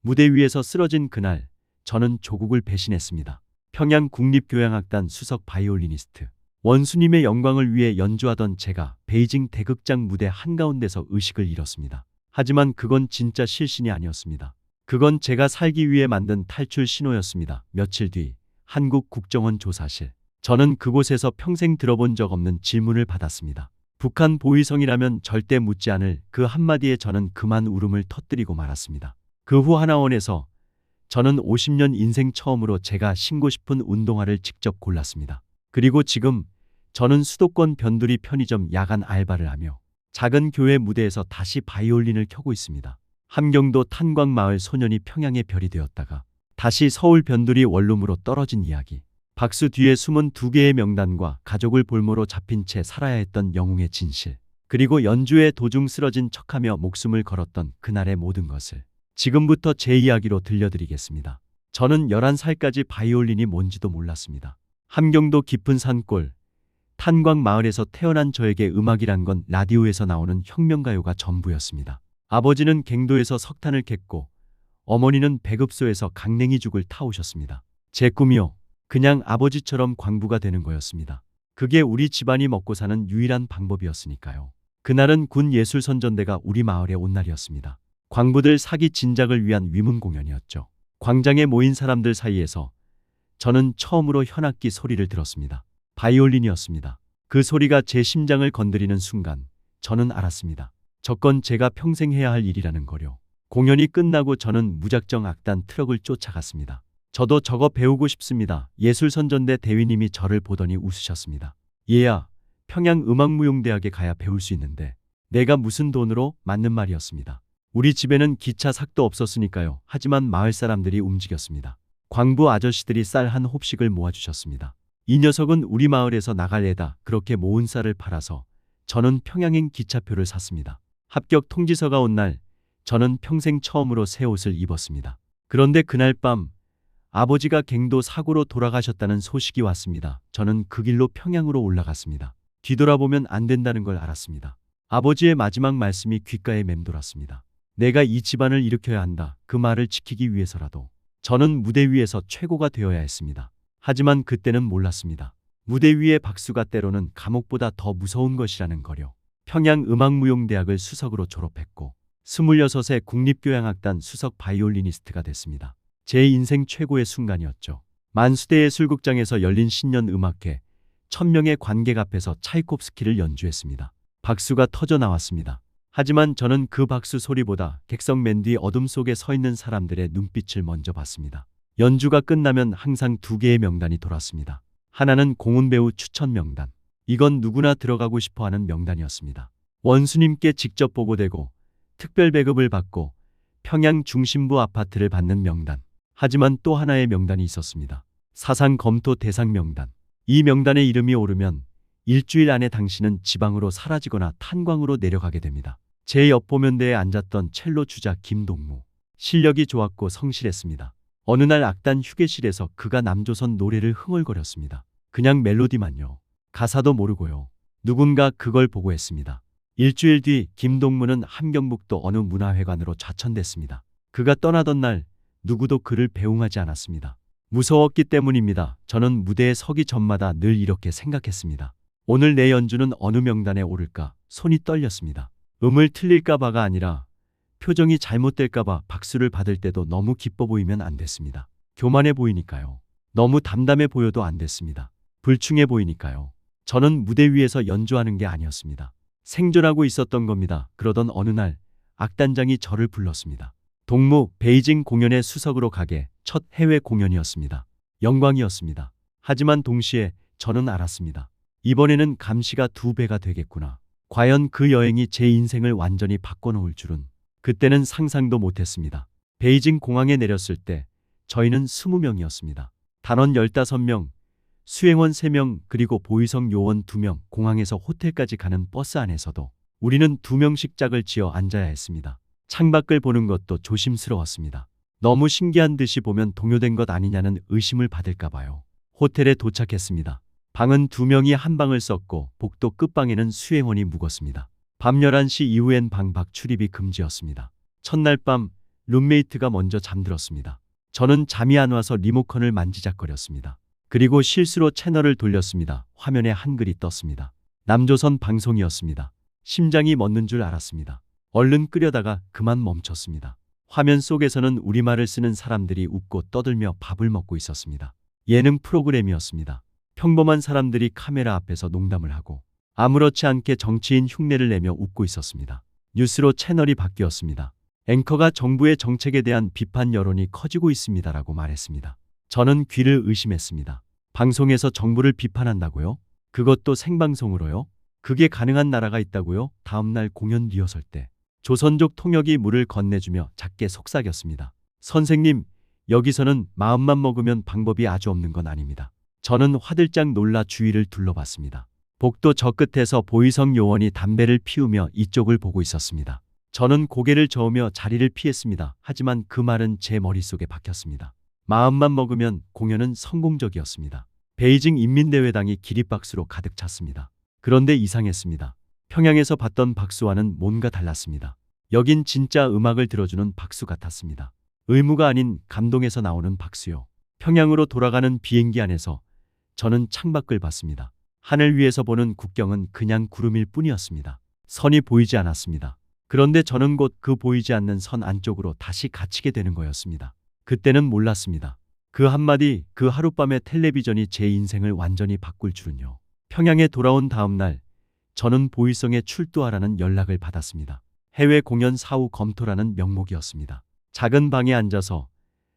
무대 위에서 쓰러진 그날 저는 조국을 배신했습니다. 평양 국립교향악단 수석 바이올리니스트. 원수님의 영광을 위해 연주하던 제가 베이징 대극장 무대 한가운데서 의식을 잃었습니다. 하지만 그건 진짜 실신이 아니었습니다. 그건 제가 살기 위해 만든 탈출 신호였습니다. 며칠 뒤 한국 국정원 조사실. 저는 그곳에서 평생 들어본 적 없는 질문을 받았습니다. 북한 보위성이라면 절대 묻지 않을 그 한마디에 저는 그만 울음을 터뜨리고 말았습니다. 그 후 하나원에서 저는 50년 인생 처음으로 제가 신고 싶은 운동화를 직접 골랐습니다. 그리고 지금 저는 수도권 변두리 편의점 야간 알바를 하며 작은 교회 무대에서 다시 바이올린을 켜고 있습니다. 함경도 탄광마을 소년이 평양의 별이 되었다가 다시 서울 변두리 원룸으로 떨어진 이야기. 박수 뒤에 숨은 두 개의 명단과 가족을 볼모로 잡힌 채 살아야 했던 영웅의 진실. 그리고 연주에 도중 쓰러진 척하며 목숨을 걸었던 그날의 모든 것을 지금부터 제 이야기로 들려드리겠습니다. 저는 11살까지 바이올린이 뭔지도 몰랐습니다. 함경도 깊은 산골, 탄광마을에서 태어난 저에게 음악이란 건 라디오에서 나오는 혁명가요가 전부였습니다. 아버지는 갱도에서 석탄을 캤고 어머니는 배급소에서 강냉이죽을 타오셨습니다. 제 꿈이요. 그냥 아버지처럼 광부가 되는 거였습니다. 그게 우리 집안이 먹고 사는 유일한 방법이었으니까요. 그날은 군 예술선전대가 우리 마을에 온 날이었습니다. 광부들 사기 진작을 위한 위문 공연이었죠. 광장에 모인 사람들 사이에서 저는 처음으로 현악기 소리를 들었습니다. 바이올린이었습니다. 그 소리가 제 심장을 건드리는 순간 저는 알았습니다. 저건 제가 평생 해야 할 일이라는 거요. 공연이 끝나고 저는 무작정 악단 트럭을 쫓아갔습니다. 저도 저거 배우고 싶습니다. 예술선전대 대위님이 저를 보더니 웃으셨습니다. 얘야, 평양음악무용대학에 가야 배울 수 있는데 내가 무슨 돈으로? 맞는 말이었습니다. 우리 집에는 기차 삭도 없었으니까요. 하지만 마을 사람들이 움직였습니다. 광부 아저씨들이 쌀 한 홉씩을 모아주셨습니다. 이 녀석은 우리 마을에서 나갈 애다. 그렇게 모은 쌀을 팔아서 저는 평양행 기차표를 샀습니다. 합격 통지서가 온 날 저는 평생 처음으로 새 옷을 입었습니다. 그런데 그날 밤 아버지가 갱도 사고로 돌아가셨다는 소식이 왔습니다. 저는 그 길로 평양으로 올라갔습니다. 뒤돌아보면 안 된다는 걸 알았습니다. 아버지의 마지막 말씀이 귓가에 맴돌았습니다. 내가 이 집안을 일으켜야 한다. 그 말을 지키기 위해서라도 저는 무대 위에서 최고가 되어야 했습니다. 하지만 그때는 몰랐습니다. 무대 위의 박수가 때로는 감옥보다 더 무서운 것이라는 거요. 평양음악무용대학을 수석으로 졸업했고 26세 국립교향악단 수석 바이올리니스트가 됐습니다. 제 인생 최고의 순간이었죠. 만수대예술극장에서 열린 신년음악회 1000명의 관객 앞에서 차이콥스키를 연주했습니다. 박수가 터져 나왔습니다. 하지만 저는 그 박수 소리보다 객석 맨 뒤 어둠 속에 서 있는 사람들의 눈빛을 먼저 봤습니다. 연주가 끝나면 항상 두 개의 명단이 돌았습니다. 하나는 공훈배우 추천 명단. 이건 누구나 들어가고 싶어하는 명단이었습니다. 원수님께 직접 보고되고 특별 배급을 받고 평양 중심부 아파트를 받는 명단. 하지만 또 하나의 명단이 있었습니다. 사상 검토 대상 명단. 이 명단에 이름이 오르면 일주일 안에 당신은 지방으로 사라지거나 탄광으로 내려가게 됩니다. 제 옆보면대에 앉았던 첼로 주자 김동무. 실력이 좋았고 성실했습니다. 어느 날 악단 휴게실에서 그가 남조선 노래를 흥얼거렸습니다. 그냥 멜로디만요. 가사도 모르고요. 누군가 그걸 보고 했습니다. 일주일 뒤 김동무는 함경북도 어느 문화회관으로 좌천됐습니다. 그가 떠나던 날 누구도 그를 배웅하지 않았습니다. 무서웠기 때문입니다. 저는 무대에 서기 전마다 늘 이렇게 생각했습니다. 오늘 내 연주는 어느 명단에 오를까? 손이 떨렸습니다. 음을 틀릴까봐가 아니라 표정이 잘못될까봐. 박수를 받을 때도 너무 기뻐 보이면 안 됐습니다. 교만해 보이니까요. 너무 담담해 보여도 안 됐습니다. 불충해 보이니까요. 저는 무대 위에서 연주하는 게 아니었습니다. 생존하고 있었던 겁니다. 그러던 어느 날 악단장이 저를 불렀습니다. 동무, 베이징 공연의 수석으로 가게. 첫 해외 공연이었습니다. 영광이었습니다. 하지만 동시에 저는 알았습니다. 이번에는 감시가 2배가 되겠구나. 과연 그 여행이 제 인생을 완전히 바꿔놓을 줄은. 그때는 상상도 못했습니다. 베이징 공항에 내렸을 때 저희는 20명이었습니다. 단원 15명, 수행원 3명, 그리고 보위성 요원 2명, 공항에서 호텔까지 가는 버스 안에서도 우리는 2명씩 짝을 지어 앉아야 했습니다. 창밖을 보는 것도 조심스러웠습니다. 너무 신기한 듯이 보면 동요된 것 아니냐는 의심을 받을까 봐요. 호텔에 도착했습니다. 방은 2명이 한 방을 썼고 복도 끝방에는 수행원이 묵었습니다. 밤 11시 이후엔 방 밖 출입이 금지였습니다. 첫날 밤 룸메이트가 먼저 잠들었습니다. 저는 잠이 안 와서 리모컨을 만지작거렸습니다. 그리고 실수로 채널을 돌렸습니다. 화면에 한글이 떴습니다. 남조선 방송이었습니다. 심장이 멎는 줄 알았습니다. 얼른 끄려다가 그만 멈췄습니다. 화면 속에서는 우리말을 쓰는 사람들이 웃고 떠들며 밥을 먹고 있었습니다. 예능 프로그램이었습니다. 평범한 사람들이 카메라 앞에서 농담을 하고 아무렇지 않게 정치인 흉내를 내며 웃고 있었습니다. 뉴스로 채널이 바뀌었습니다. 앵커가 정부의 정책에 대한 비판 여론이 커지고 있습니다라고 말했습니다. 저는 귀를 의심했습니다. 방송에서 정부를 비판한다고요? 그것도 생방송으로요? 그게 가능한 나라가 있다고요? 다음날 공연 리허설 때 조선족 통역이 물을 건네주며 작게 속삭였습니다. 선생님, 여기서는 마음만 먹으면 방법이 아주 없는 건 아닙니다. 저는 화들짝 놀라 주위를 둘러봤습니다. 복도 저 끝에서 보이성 요원이 담배를 피우며 이쪽을 보고 있었습니다. 저는 고개를 저으며 자리를 피했습니다. 하지만 그 말은 제 머릿속에 박혔습니다. 마음만 먹으면 공연은 성공적이었습니다. 베이징 인민대회당이 기립박수로 가득 찼습니다. 그런데 이상했습니다. 평양에서 봤던 박수와는 뭔가 달랐습니다. 여긴 진짜 음악을 들어주는 박수 같았습니다. 의무가 아닌 감동에서 나오는 박수요. 평양으로 돌아가는 비행기 안에서 저는 창밖을 봤습니다. 하늘 위에서 보는 국경은 그냥 구름일 뿐이었습니다. 선이 보이지 않았습니다. 그런데 저는 곧 그 보이지 않는 선 안쪽으로 다시 갇히게 되는 거였습니다. 그때는 몰랐습니다. 그 한마디, 그 하룻밤의 텔레비전이 제 인생을 완전히 바꿀 줄은요. 평양에 돌아온 다음 날 저는 보이성에 출두하라는 연락을 받았습니다. 해외 공연 사후 검토라는 명목이었습니다. 작은 방에 앉아서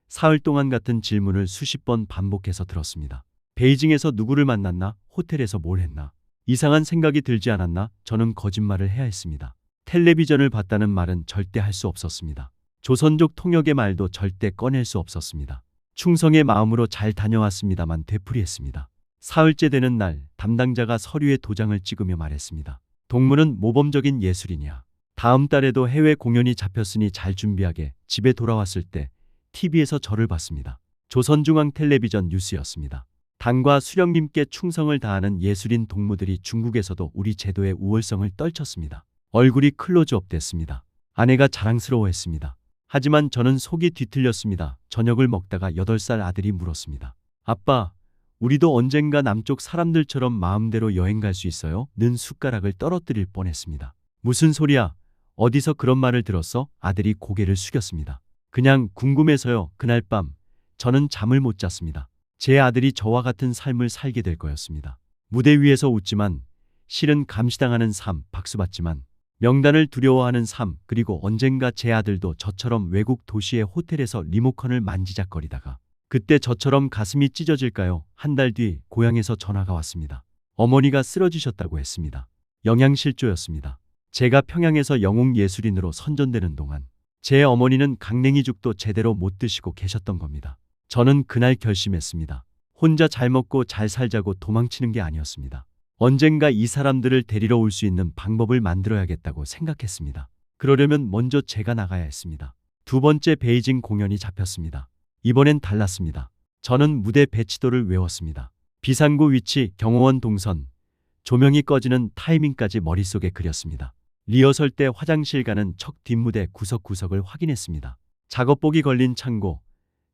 사흘 동안 같은 질문을 수십 번 반복해서 들었습니다. 베이징에서 누구를 만났나? 호텔에서 뭘 했나? 이상한 생각이 들지 않았나? 저는 거짓말을 해야 했습니다. 텔레비전을 봤다는 말은 절대 할 수 없었습니다. 조선족 통역의 말도 절대 꺼낼 수 없었습니다. 충성의 마음으로 잘 다녀왔습니다만 되풀이했습니다. 사흘째 되는 날 담당자가 서류에 도장을 찍으며 말했습니다. 동물은 모범적인 예술이냐. 다음 달에도 해외 공연이 잡혔으니 잘 준비하게. 집에 돌아왔을 때 TV에서 저를 봤습니다. 조선중앙텔레비전 뉴스였습니다. 당과 수령님께 충성을 다하는 예술인 동무들이 중국에서도 우리 제도의 우월성을 떨쳤습니다. 얼굴이 클로즈업 됐습니다. 아내가 자랑스러워했습니다. 하지만 저는 속이 뒤틀렸습니다. 저녁을 먹다가 8살 아들이 물었습니다. 아빠, 우리도 언젠가 남쪽 사람들처럼 마음대로 여행 갈 수 있어요? 는 숟가락을 떨어뜨릴 뻔했습니다. 무슨 소리야? 어디서 그런 말을 들었어? 아들이 고개를 숙였습니다. 그냥 궁금해서요. 그날 밤 저는 잠을 못 잤습니다. 제 아들이 저와 같은 삶을 살게 될 거였습니다. 무대 위에서 웃지만 실은 감시당하는 삶, 박수받지만 명단을 두려워하는 삶, 그리고 언젠가 제 아들도 저처럼 외국 도시의 호텔에서 리모컨을 만지작거리다가 그때 저처럼 가슴이 찢어질까요? 한 달 뒤 고향에서 전화가 왔습니다. 어머니가 쓰러지셨다고 했습니다. 영양실조였습니다. 제가 평양에서 영웅예술인으로 선전되는 동안 제 어머니는 강냉이죽도 제대로 못 드시고 계셨던 겁니다. 저는 그날 결심했습니다. 혼자 잘 먹고 잘 살자고 도망치는 게 아니었습니다. 언젠가 이 사람들을 데리러 올 수 있는 방법을 만들어야겠다고 생각했습니다. 그러려면 먼저 제가 나가야 했습니다. 두 번째 베이징 공연이 잡혔습니다. 이번엔 달랐습니다. 저는 무대 배치도를 외웠습니다. 비상구 위치, 경호원 동선, 조명이 꺼지는 타이밍까지 머릿속에 그렸습니다. 리허설 때 화장실 가는 척 뒷무대 구석구석을 확인했습니다. 작업복이 걸린 창고,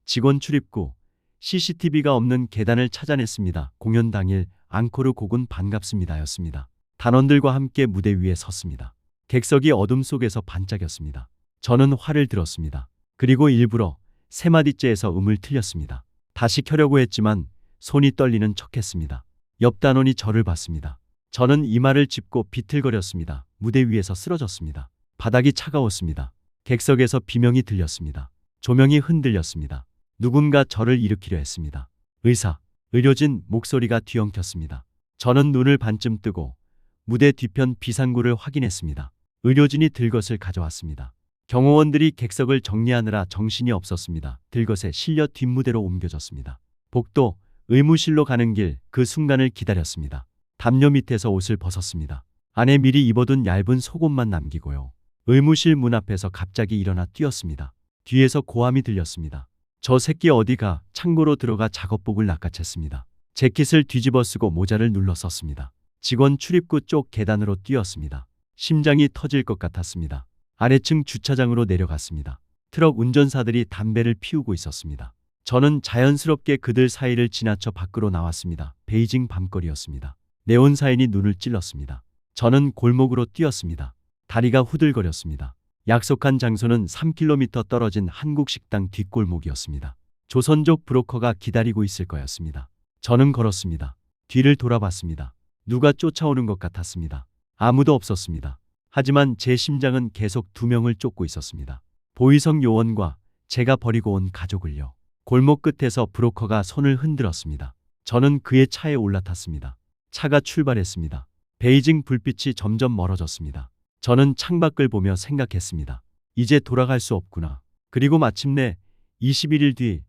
직원 출입구, CCTV가 없는 계단을 찾아냈습니다. 공연 당일 앙코르 곡은 반갑습니다였습니다. 단원들과 함께 무대 위에 섰습니다. 객석이 어둠 속에서 반짝였습니다. 저는 화를 들었습니다. 그리고 일부러 세 마디째에서 음을 틀렸습니다. 다시 켜려고 했지만 손이 떨리는 척했습니다. 옆 단원이 저를 봤습니다. 저는 이마를 짚고 비틀거렸습니다. 무대 위에서 쓰러졌습니다. 바닥이 차가웠습니다. 객석에서 비명이 들렸습니다. 조명이 흔들렸습니다. 누군가 저를 일으키려 했습니다. 의사, 의료진 목소리가 뒤엉켰습니다. 저는 눈을 반쯤 뜨고 무대 뒤편 비상구를 확인했습니다. 의료진이 들것을 가져왔습니다. 경호원들이 객석을 정리하느라 정신이 없었습니다. 들것에 실려 뒷무대로 옮겨졌습니다. 복도, 의무실로 가는 길, 그 순간을 기다렸습니다. 담요 밑에서 옷을 벗었습니다. 안에 미리 입어둔 얇은 속옷만 남기고요. 의무실 문 앞에서 갑자기 일어나 뛰었습니다. 뒤에서 고함이 들렸습니다. 저 새끼 어디가? 창고로 들어가 작업복을 낚아챘습니다. 재킷을 뒤집어 쓰고 모자를 눌러 썼습니다. 직원 출입구 쪽 계단으로 뛰었습니다. 심장이 터질 것 같았습니다. 아래층 주차장으로 내려갔습니다. 트럭 운전사들이 담배를 피우고 있었습니다. 저는 자연스럽게 그들 사이를 지나쳐 밖으로 나왔습니다. 베이징 밤거리였습니다. 네온 사인이 눈을 찔렀습니다. 저는 골목으로 뛰었습니다. 다리가 후들거렸습니다. 약속한 장소는 3km 떨어진 한국 식당 뒷골목이었습니다. 조선족 브로커가 기다리고 있을 거였습니다. 저는 걸었습니다. 뒤를 돌아봤습니다. 누가 쫓아오는 것 같았습니다. 아무도 없었습니다. 하지만 제 심장은 계속 두 명을 쫓고 있었습니다. 보희성 요원과 제가 버리고 온 가족을요. 골목 끝에서 브로커가 손을 흔들었습니다. 저는 그의 차에 올라탔습니다. 차가 출발했습니다. 베이징 불빛이 점점 멀어졌습니다. 저는 창밖을 보며 생각했습니다. 이제 돌아갈 수 없구나. 그리고 마침내 21일 뒤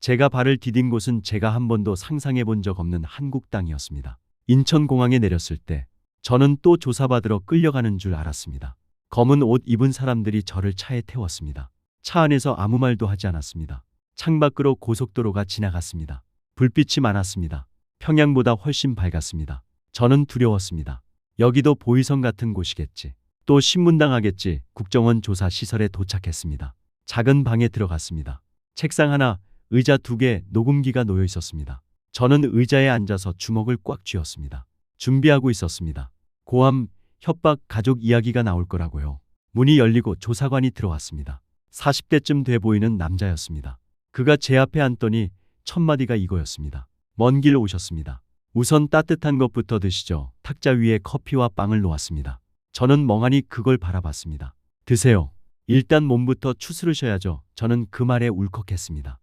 제가 발을 디딘 곳은 제가 한 번도 상상해 본 적 없는 한국 땅이었습니다. 인천공항에 내렸을 때 저는 또 조사받으러 끌려가는 줄 알았습니다. 검은 옷 입은 사람들이 저를 차에 태웠습니다. 차 안에서 아무 말도 하지 않았습니다. 창밖으로 고속도로가 지나갔습니다. 불빛이 많았습니다. 평양보다 훨씬 밝았습니다. 저는 두려웠습니다. 여기도 보희성 같은 곳이겠지. 또 신문당하겠지. 국정원 조사 시설에 도착했습니다. 작은 방에 들어갔습니다. 책상 하나, 의자 2개, 녹음기가 놓여 있었습니다. 저는 의자에 앉아서 주먹을 꽉 쥐었습니다. 준비하고 있었습니다. 고함, 협박, 가족 이야기가 나올 거라고요. 문이 열리고 조사관이 들어왔습니다. 40대쯤 돼 보이는 남자였습니다. 그가 제 앞에 앉더니 첫 마디가 이거였습니다. 먼 길 오셨습니다. 우선 따뜻한 것부터 드시죠. 탁자 위에 커피와 빵을 놓았습니다. 저는 멍하니 그걸 바라봤습니다. 드세요. 일단 몸부터 추스르셔야죠. 저는 그 말에 울컥했습니다.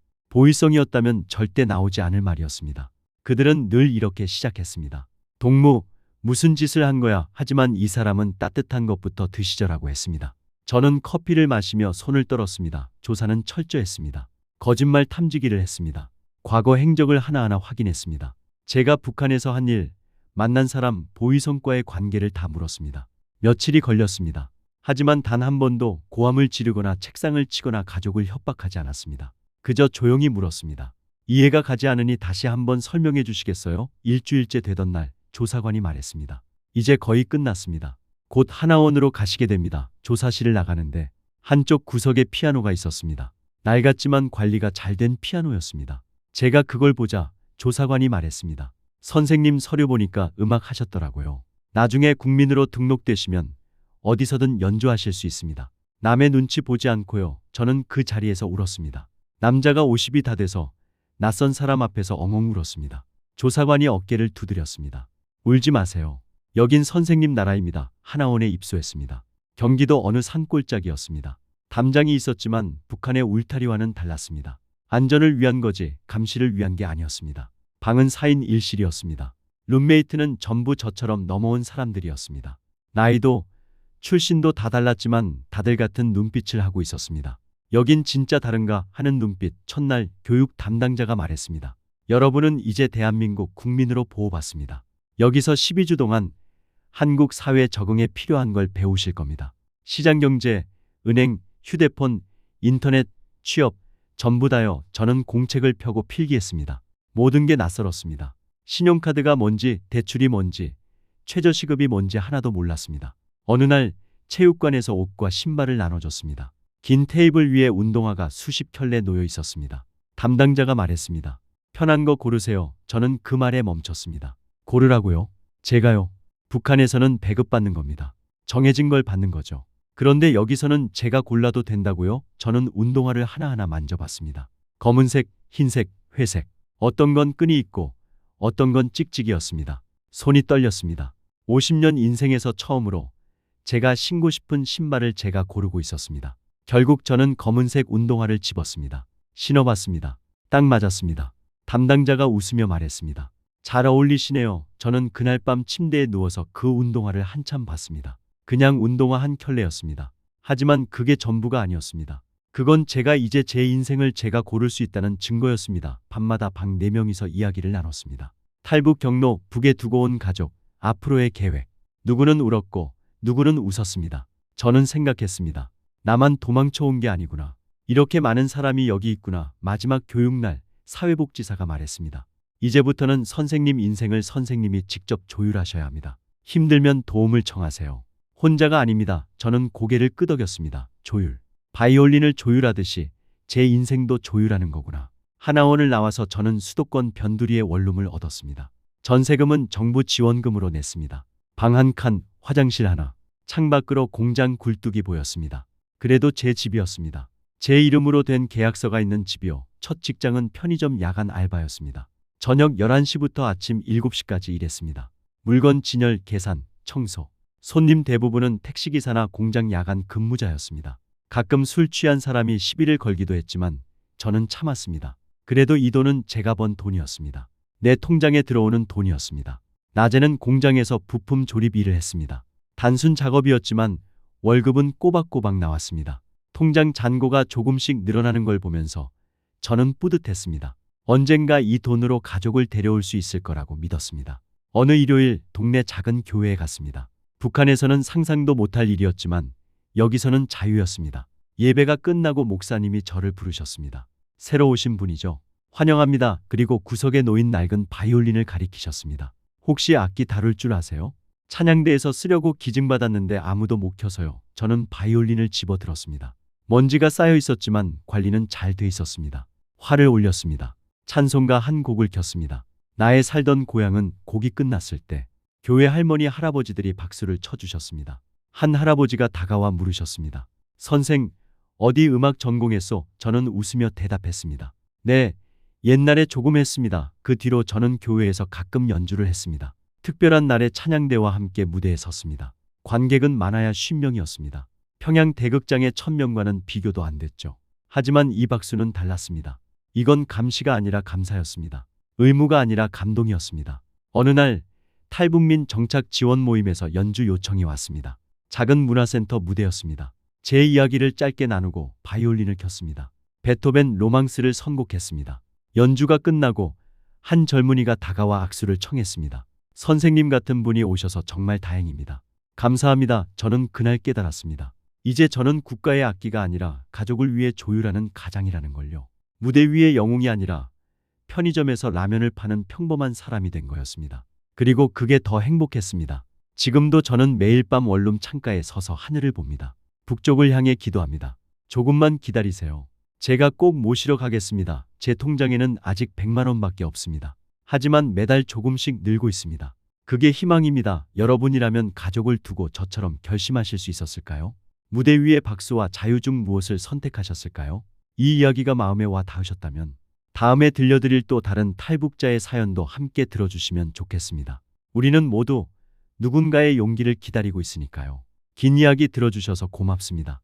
보일성이었다면 절대 나오지 않을 말이었습니다. 그들은 늘 이렇게 시작했습니다. 동무, 무슨 짓을 한 거야? 하지만 이 사람은 따뜻한 것부터 드시죠라고 했습니다. 저는 커피를 마시며 손을 떨었습니다. 조사는 철저했습니다. 거짓말 탐지기를 했습니다. 과거 행적을 하나하나 확인했습니다. 제가 북한에서 한 일, 만난 사람, 보희성과의 관계를 다 물었습니다. 며칠이 걸렸습니다. 하지만 단 한 번도 고함을 지르거나 책상을 치거나 가족을 협박하지 않았습니다. 그저 조용히 물었습니다. 이해가 가지 않으니 다시 한번 설명해 주시겠어요? 일주일째 되던 날 조사관이 말했습니다. 이제 거의 끝났습니다. 곧 하나원으로 가시게 됩니다. 조사실을 나가는데 한쪽 구석에 피아노가 있었습니다. 낡았지만 관리가 잘 된 피아노였습니다. 제가 그걸 보자 조사관이 말했습니다. 선생님 서류 보니까 음악 하셨더라고요. 나중에 국민으로 등록되시면 어디서든 연주하실 수 있습니다. 남의 눈치 보지 않고요. 저는 그 자리에서 울었습니다. 남자가 50이 다 돼서 낯선 사람 앞에서 엉엉 울었습니다. 조사관이 어깨를 두드렸습니다. 울지 마세요. 여긴 선생님 나라입니다. 하나원에 입소했습니다. 경기도 어느 산골짜기였습니다. 담장이 있었지만 북한의 울타리와는 달랐습니다. 안전을 위한 거지 감시를 위한 게 아니었습니다. 방은 4인 1실이었습니다. 룸메이트는 전부 저처럼 넘어온 사람들이었습니다. 나이도 출신도 다 달랐지만 다들 같은 눈빛을 하고 있었습니다. 여긴 진짜 다른가 하는 눈빛. 첫날 교육 담당자가 말했습니다. 여러분은 이제 대한민국 국민으로 보호받습니다. 여기서 12주 동안 한국 사회 적응에 필요한 걸 배우실 겁니다. 시장경제, 은행, 휴대폰, 인터넷, 취업, 전부 다요. 저는 공책을 펴고 필기했습니다. 모든 게 낯설었습니다. 신용카드가 뭔지, 대출이 뭔지, 최저시급이 뭔지 하나도 몰랐습니다. 어느 날 체육관에서 옷과 신발을 나눠줬습니다. 긴 테이블 위에 운동화가 수십 켤레 놓여 있었습니다. 담당자가 말했습니다. 편한 거 고르세요. 저는 그 말에 멈췄습니다. 고르라고요? 제가요? 북한에서는 배급받는 겁니다. 정해진 걸 받는 거죠. 그런데 여기서는 제가 골라도 된다고요? 저는 운동화를 하나하나 만져봤습니다. 검은색, 흰색, 회색. 어떤 건 끈이 있고 어떤 건 찍찍이었습니다. 손이 떨렸습니다. 50년 인생에서 처음으로 제가 신고 싶은 신발을 제가 고르고 있었습니다. 결국 저는 검은색 운동화를 집었습니다. 신어봤습니다. 딱 맞았습니다. 담당자가 웃으며 말했습니다. 잘 어울리시네요. 저는 그날 밤 침대에 누워서 그 운동화를 한참 봤습니다. 그냥 운동화 한 켤레였습니다. 하지만 그게 전부가 아니었습니다. 그건 제가 이제 제 인생을 제가 고를 수 있다는 증거였습니다. 밤마다 방 4명이서 이야기를 나눴습니다. 탈북 경로, 북에 두고 온 가족, 앞으로의 계획. 누구는 울었고 누구는 웃었습니다. 저는 생각했습니다. 나만 도망쳐 온 게 아니구나. 이렇게 많은 사람이 여기 있구나. 마지막 교육날 사회복지사가 말했습니다. 이제부터는 선생님 인생을 선생님이 직접 조율하셔야 합니다. 힘들면 도움을 청하세요. 혼자가 아닙니다. 저는 고개를 끄덕였습니다. 조율. 바이올린을 조율하듯이 제 인생도 조율하는 거구나. 하나원을 나와서 저는 수도권 변두리의 원룸을 얻었습니다. 전세금은 정부 지원금으로 냈습니다. 방 한 칸, 화장실 하나, 창밖으로 공장 굴뚝이 보였습니다. 그래도 제 집이었습니다. 제 이름으로 된 계약서가 있는 집이요. 첫 직장은 편의점 야간 알바였습니다. 저녁 11시부터 아침 7시까지 일했습니다. 물건 진열, 계산, 청소. 손님 대부분은 택시기사나 공장 야간 근무자였습니다. 가끔 술 취한 사람이 시비를 걸기도 했지만 저는 참았습니다. 그래도 이 돈은 제가 번 돈이었습니다. 내 통장에 들어오는 돈이었습니다. 낮에는 공장에서 부품 조립 일을 했습니다. 단순 작업이었지만 월급은 꼬박꼬박 나왔습니다. 통장 잔고가 조금씩 늘어나는 걸 보면서 저는 뿌듯했습니다. 언젠가 이 돈으로 가족을 데려올 수 있을 거라고 믿었습니다. 어느 일요일 동네 작은 교회에 갔습니다. 북한에서는 상상도 못할 일이었지만 여기서는 자유였습니다. 예배가 끝나고 목사님이 저를 부르셨습니다. 새로 오신 분이죠. 환영합니다. 그리고 구석에 놓인 낡은 바이올린을 가리키셨습니다. 혹시 악기 다룰 줄 아세요? 찬양대에서 쓰려고 기증받았는데 아무도 못 켜서요. 저는 바이올린을 집어들었습니다. 먼지가 쌓여 있었지만 관리는 잘 돼 있었습니다. 활을 올렸습니다. 찬송가 한 곡을 켰습니다. 나의 살던 고향은 곡이 끝났을 때 교회 할머니 할아버지들이 박수를 쳐주셨습니다. 한 할아버지가 다가와 물으셨습니다. 선생, 어디 음악 전공했소? 저는 웃으며 대답했습니다. 네, 옛날에 조금 했습니다. 그 뒤로 저는 교회에서 가끔 연주를 했습니다. 특별한 날에 찬양대와 함께 무대에 섰습니다. 관객은 많아야 50명이었습니다. 평양 대극장의 1000명과는 비교도 안 됐죠. 하지만 이 박수는 달랐습니다. 이건 감시가 아니라 감사였습니다. 의무가 아니라 감동이었습니다. 어느 날 탈북민 정착 지원 모임에서 연주 요청이 왔습니다. 작은 문화센터 무대였습니다. 제 이야기를 짧게 나누고 바이올린을 켰습니다. 베토벤 로망스를 선곡했습니다. 연주가 끝나고 한 젊은이가 다가와 악수를 청했습니다. 선생님 같은 분이 오셔서 정말 다행입니다. 감사합니다. 저는 그날 깨달았습니다. 이제 저는 국가의 악기가 아니라 가족을 위해 조율하는 가장이라는 걸요. 무대 위의 영웅이 아니라 편의점에서 라면을 파는 평범한 사람이 된 거였습니다. 그리고 그게 더 행복했습니다. 지금도 저는 매일 밤 원룸 창가에 서서 하늘을 봅니다. 북쪽을 향해 기도합니다. 조금만 기다리세요. 제가 꼭 모시러 가겠습니다. 제 통장에는 아직 100만 원밖에 없습니다. 하지만 매달 조금씩 늘고 있습니다. 그게 희망입니다. 여러분이라면 가족을 두고 저처럼 결심하실 수 있었을까요? 무대 위의 박수와 자유 중 무엇을 선택하셨을까요? 이 이야기가 마음에 와 닿으셨다면 다음에 들려드릴 또 다른 탈북자의 사연도 함께 들어주시면 좋겠습니다. 우리는 모두 누군가의 용기를 기다리고 있으니까요. 긴 이야기 들어주셔서 고맙습니다.